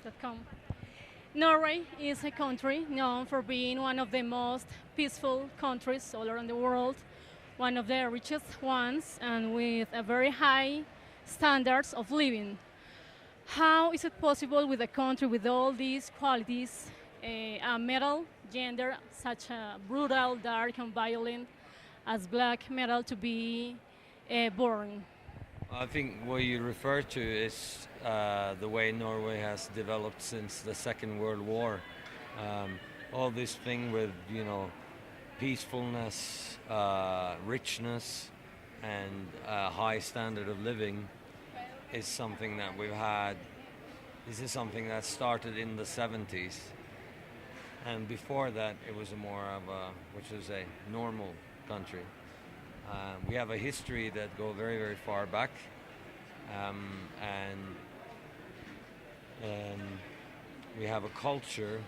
Wikipedia.com. Norway is a country known for being one of the most peaceful countries all around the world, one of the richest ones, and with a very high standards of living. How is it possible with a country with all these qualities, a metal gender such a brutal, dark, and violent as black metal to be born? I think what you refer to is the way Norway has developed since the Second World War. All this thing with, peacefulness, richness, and a high standard of living is something that we've had. This is something that started in the 70s. And before that, it was more of which is a normal country. We have a history that go very, very far back, and we have a culture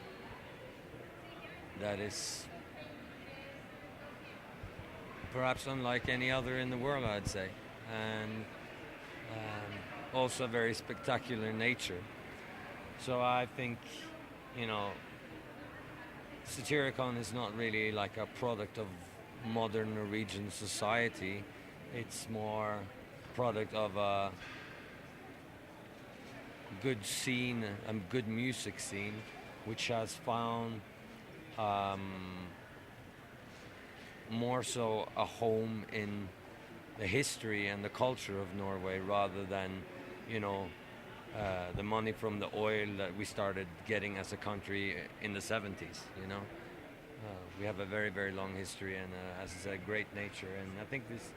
that is perhaps unlike any other in the world, I'd say, and also very spectacular in nature. So I think, Satyricon is not really like a product of modern Norwegian society. It's more product of a good scene and good music scene, which has found more so a home in the history and the culture of Norway rather than, the money from the oil that we started getting as a country in the 70s, We have a very, very long history and, as I said, great nature. And I think this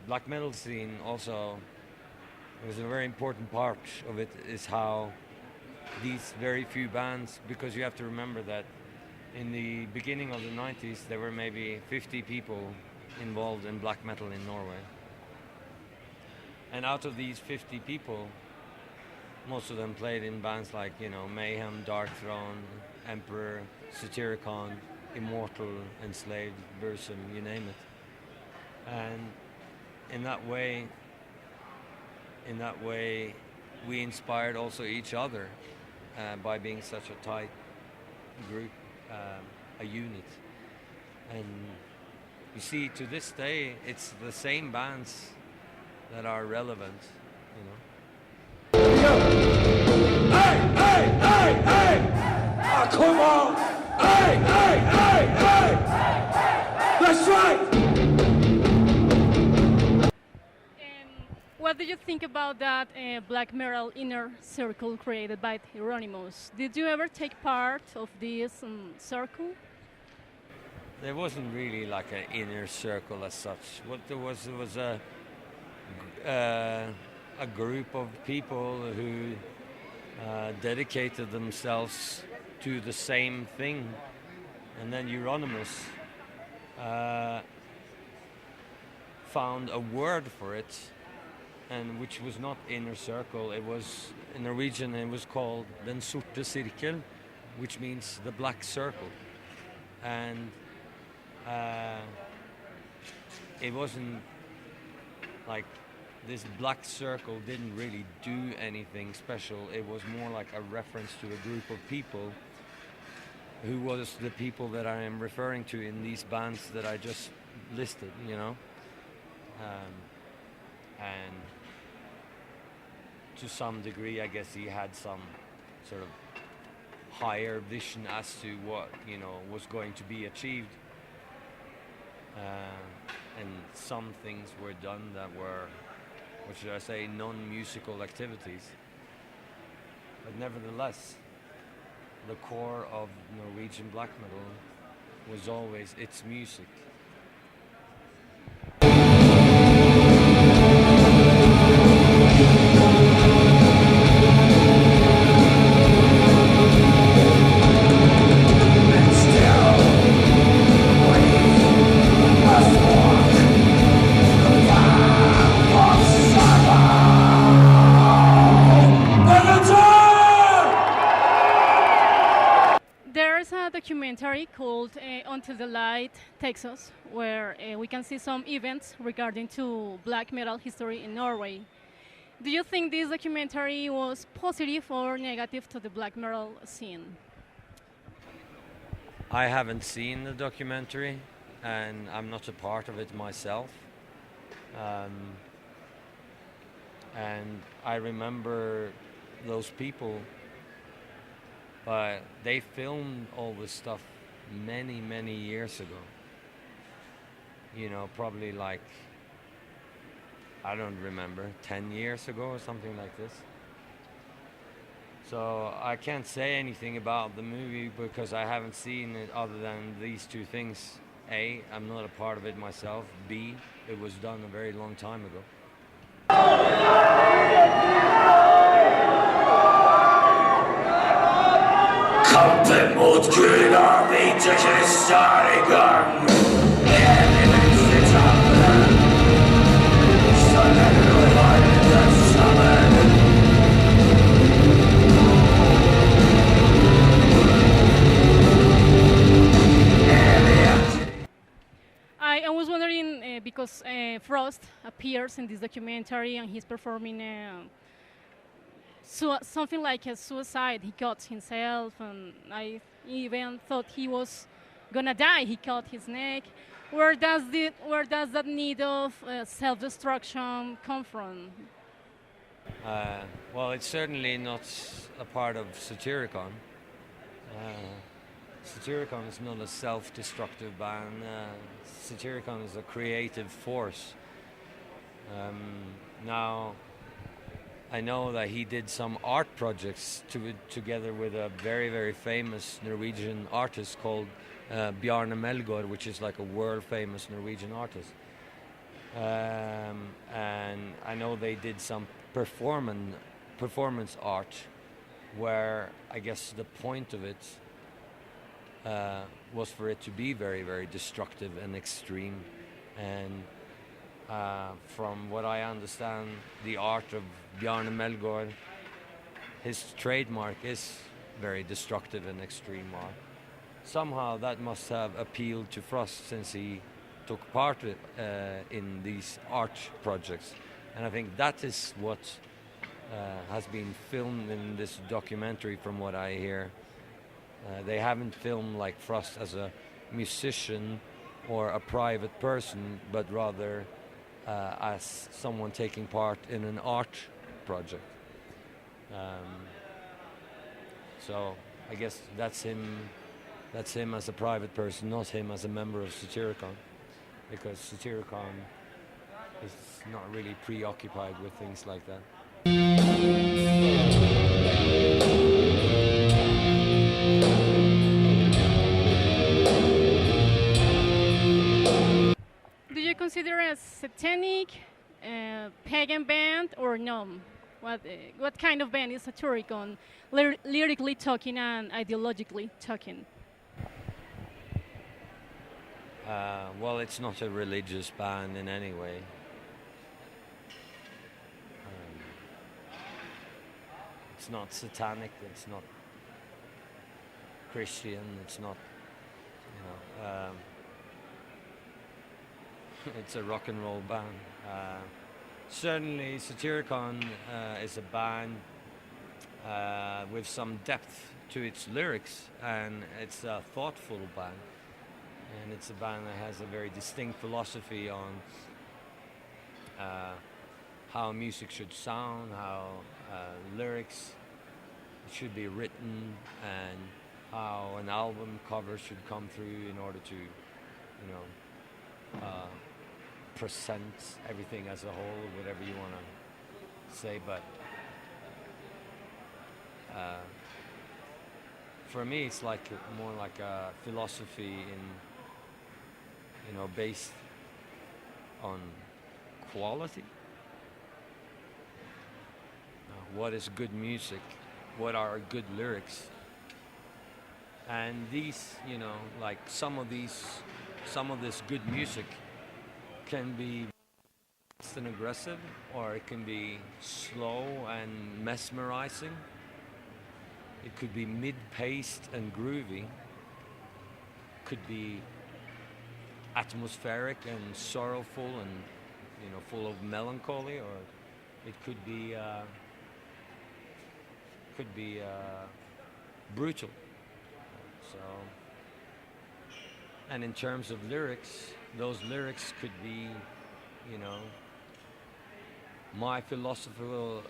black metal scene also was a very important part of it, is how these very few bands, because you have to remember that in the beginning of the 90s, there were maybe 50 people involved in black metal in Norway. And out of these 50 people, most of them played in bands like, Mayhem, Dark Throne, Emperor, Satyricon, Immortal, Enslaved, Bursum, you name it. And in that way, we inspired also each other by being such a tight group, a unit. And you see, to this day, it's the same bands that are relevant, Hey, hey, hey, hey! Ah, come on! Hey, hey, hey, hey! That's right! What do you think about that black metal inner circle created by Hieronymus? Did you ever take part of this circle? There wasn't really like an inner circle as such. What there was a group of people who dedicated themselves to the same thing, and then Hieronymus found a word for it, and which was not inner circle. It was in Norwegian. It was called den sorte sirkel, which means the black circle, and it wasn't like this black circle didn't really do anything special. It was more like a reference to a group of people who was the people that I am referring to in these bands that I just listed, and to some degree, I guess he had some sort of higher vision as to what, was going to be achieved. And some things were done that were, what should I say, non-musical activities. But nevertheless, the core of Norwegian black metal was always its music. Documentary called Until the Light Takes Us, where we can see some events regarding to black metal history in Norway. Do you think this documentary was positive or negative to the black metal scene? I haven't seen the documentary, and I'm not a part of it myself. And I remember those people, but they filmed all this stuff many, many years ago. You know, probably like, I don't remember, 10 years ago or something like this. So I can't say anything about the movie because I haven't seen it other than these two things. A, I'm not a part of it myself. B, it was done a very long time ago. Kampen mot gudar vita Satyricon. I was wondering because Frost appears in this documentary and he's performing something like a suicide. He cut himself, and I even thought he was gonna die. He cut his neck. Where does that need of self-destruction come from? Well, it's certainly not a part of Satyricon. Satyricon is not a self-destructive band. Satyricon is a creative force. Now, I know that he did some art projects together with a very, very famous Norwegian artist called Bjarne Melgaard, which is like a world-famous Norwegian artist. And I know they did some performance art where I guess the point of it was for it to be very, very destructive and extreme. And from what I understand, the art of Bjarne Melgaard, his trademark is very destructive and extreme art. Somehow that must have appealed to Frost since he took part in these art projects. And I think that is what has been filmed in this documentary from what I hear. They haven't filmed like Frost as a musician or a private person, but rather as someone taking part in an art project. So I guess that's him as a private person, not him as a member of Satyricon, because Satyricon is not really preoccupied with things like that. Do you consider a satanic, pagan band or no? What kind of band is Satyricon, lyrically talking and ideologically talking? Well, it's not a religious band in any way. It's not satanic, it's not Christian, it's not, it's a rock and roll band. Certainly Satyricon is a band with some depth to its lyrics, and it's a thoughtful band. And it's a band that has a very distinct philosophy on how music should sound, how lyrics should be written, and how an album cover should come through in order to, present everything as a whole, whatever you want to say. But for me, it's like more like a philosophy based on quality. What is good music? What are good lyrics? And these, like some of this good music can be fast and aggressive, or it can be slow and mesmerizing. It could be mid-paced and groovy. Could be atmospheric and sorrowful and full of melancholy, or It could be brutal. So, and in terms of lyrics, those lyrics could be, you know, my philosophical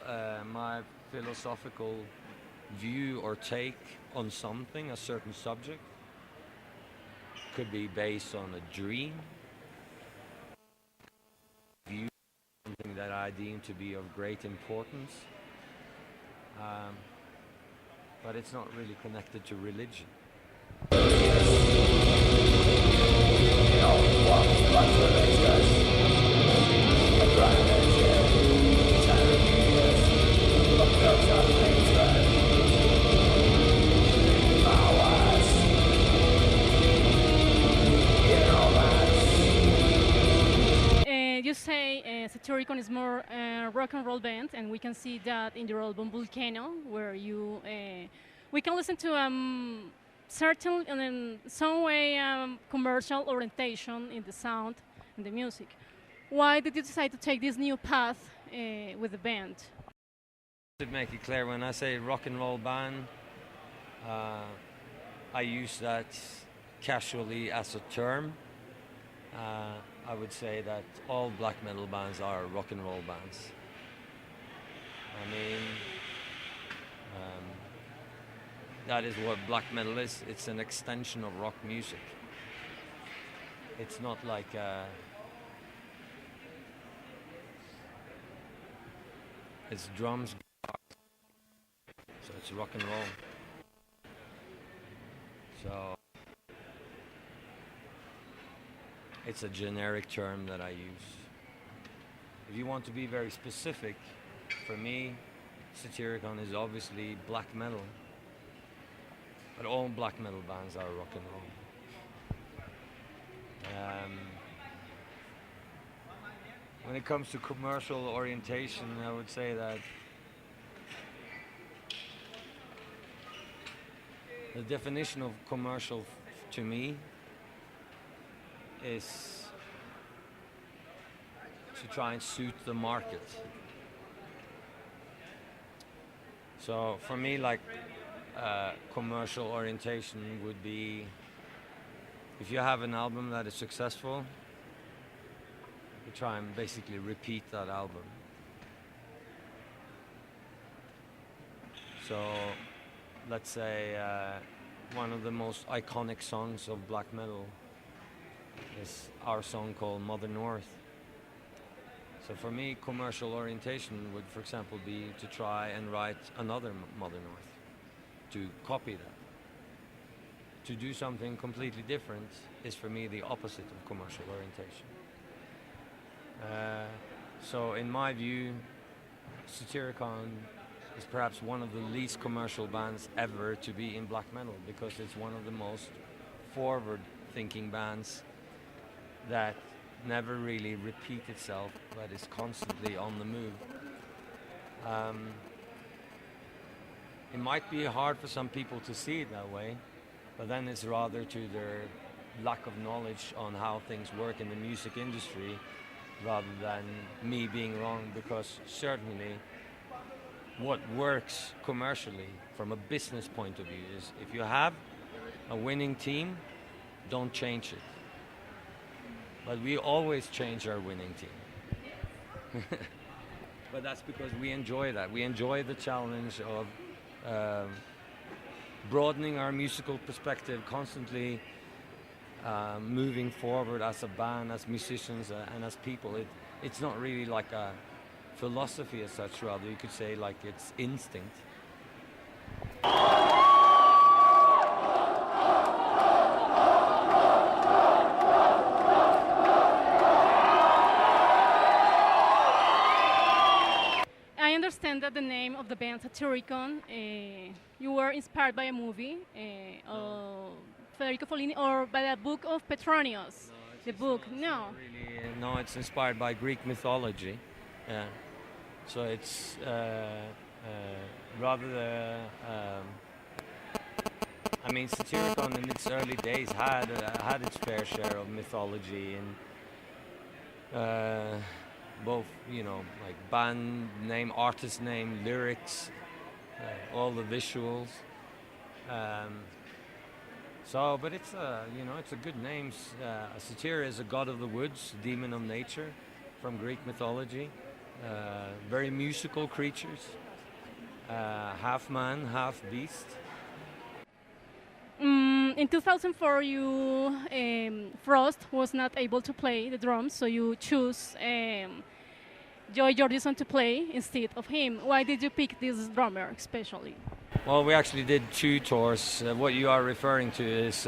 view or take on something, a certain subject. Could be based on a dream, view, something that I deem to be of great importance, but it's not really connected to religion. You say Satyricon is more rock and roll band, and we can see that in your album Volcano, where you we can listen to certain, in some way, commercial orientation in the sound and the music. Why did you decide to take this new path with the band? To make it clear, when I say rock and roll band, I use that casually as a term. I would say that all black metal bands are rock and roll bands. I mean, that is what black metal is. It's an extension of rock music. It's not like it's drums, so it's rock and roll. So it's a generic term that I use. If you want to be very specific, for me, Satyricon is obviously black metal, but all black metal bands are rock and roll. When it comes to commercial orientation, I would say that the definition of commercial to me is to try and suit the market. So for me, like commercial orientation would be, if you have an album that is successful, you try and basically repeat that album. So let's say one of the most iconic songs of black metal is our song called Mother North. So for me, commercial orientation would, for example, be to try and write another Mother North, to copy that. To do something completely different is for me the opposite of commercial orientation. So in my view, Satyricon is perhaps one of the least commercial bands ever to be in black metal, because it's one of the most forward-thinking bands that never really repeat itself, but is constantly on the move. It might be hard for some people to see it that way, but then it's rather to their lack of knowledge on how things work in the music industry, rather than me being wrong, because certainly what works commercially from a business point of view is, if you have a winning team, don't change it. But we always change our winning team. But that's because we enjoy that. We enjoy the challenge of broadening our musical perspective, constantly moving forward as a band, as musicians, and as people. It's not really like a philosophy as such, rather you could say like it's instinct. I understand that the name of the band Satyricon, you were inspired by a movie of Federico Fellini, or by a book of Petronius. The book, no. Really, no, it's inspired by Greek mythology. Yeah. So it's rather I mean, Satyricon in its early days had its fair share of mythology, and both, you know, like band name, artist name, lyrics, all the visuals. But it's you know, it's a good name. Satyr is a god of the woods, demon of nature, from Greek mythology. Very musical creatures, half man, half beast. In 2004, Frost was not able to play the drums, so you choose Joy Jordison to play instead of him. Why did you pick this drummer especially? Well, we actually did 2 tours. What you are referring to is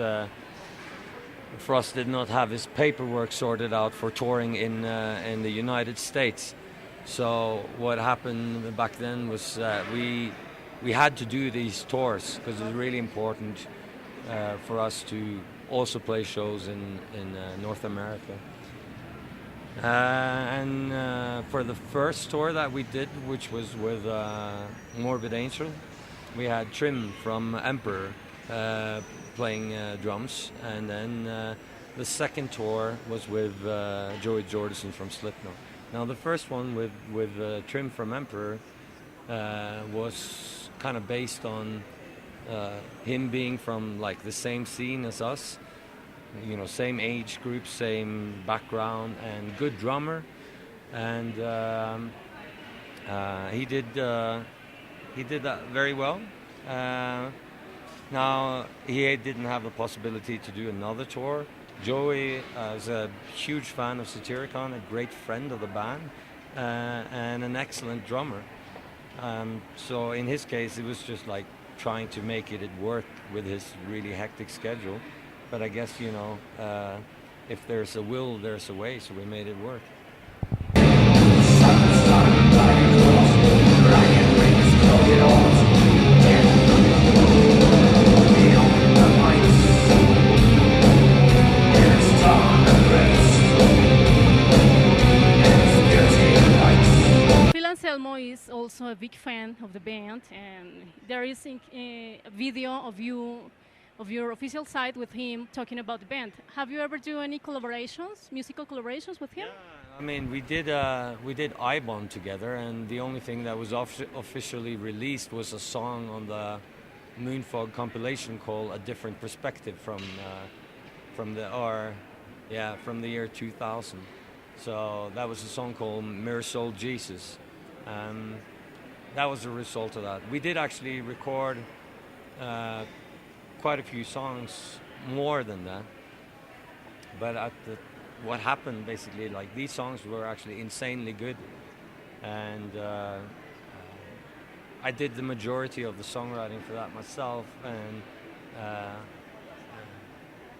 Frost did not have his paperwork sorted out for touring in the United States. So what happened back then was we had to do these tours because it was really important for us to also play shows in North America. For the first tour that we did, which was with Morbid Angel, we had Trim from Emperor playing drums, and then the second tour was with Joey Jordison from Slipknot. Now the first one with Trim from Emperor was kind of based on him being from like the same scene as us, you know, same age group, same background, and good drummer, and he did that very well. Now he didn't have the possibility to do another tour. Joey is a huge fan of Satyricon, a great friend of the band, and an excellent drummer. So in his case, it was just like trying to make it work with his really hectic schedule. But I guess, you know, if there's a will, there's a way, so we made it work. Anselmo is also a big fan of the band, and there is a video of your official site with him talking about the band. Have you ever do any collaborations, musical collaborations with him? Yeah, I mean, we did Ibon together, and the only thing that was officially released was a song on the Moonfog compilation called "A Different Perspective" from the year 2000. So that was a song called "Mirror Soul Jesus." That was a result of that. We did actually record quite a few songs more than that. But what happened basically, like these songs were actually insanely good, and I did the majority of the songwriting for that myself, and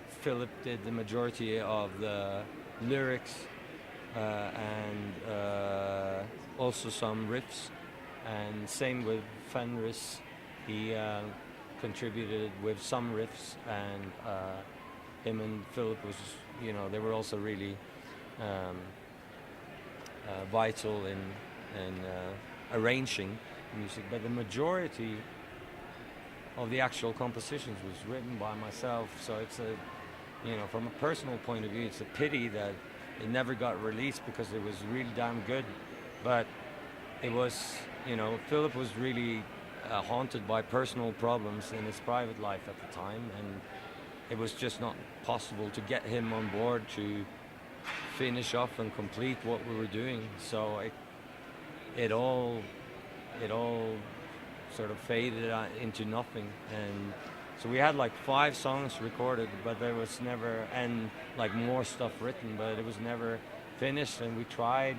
Philip did the majority of the lyrics and also some riffs, and same with Fenris. He contributed with some riffs, and him and Philip was, you know, they were also really vital in arranging music. But the majority of the actual compositions was written by myself. So it's you know, from a personal point of view, it's a pity that it never got released because it was really damn good. But it was, you know, Philip was really haunted by personal problems in his private life at the time, and it was just not possible to get him on board to finish off and complete what we were doing. So it all sort of faded into nothing, and so we had like 5 songs recorded, but there was never, and like more stuff written, but it was never finished. And we tried,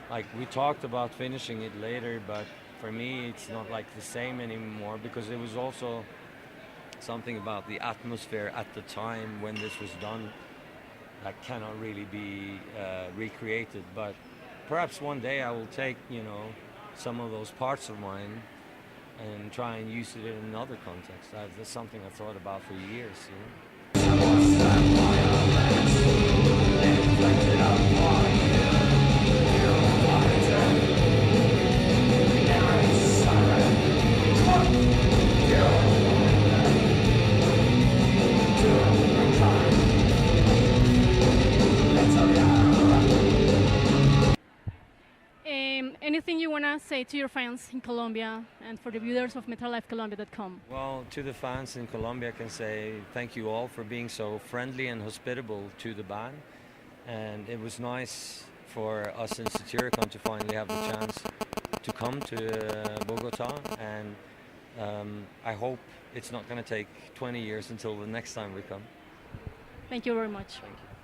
like we talked about finishing it later, but for me it's not like the same anymore, because it was also something about the atmosphere at the time when this was done that cannot really be recreated. But perhaps one day I will take, you know, some of those parts of mine and try and use it in another context. That's something I've thought about for years, you know. anything you want to say to your fans in Colombia and for the viewers of Metallivecolombia.com? Well, to the fans in Colombia, I can say thank you all for being so friendly and hospitable to the band. And it was nice for us in Satyricon to finally have the chance to come to Bogotá. And I hope it's not going to take 20 years until the next time we come. Thank you very much. Thank you.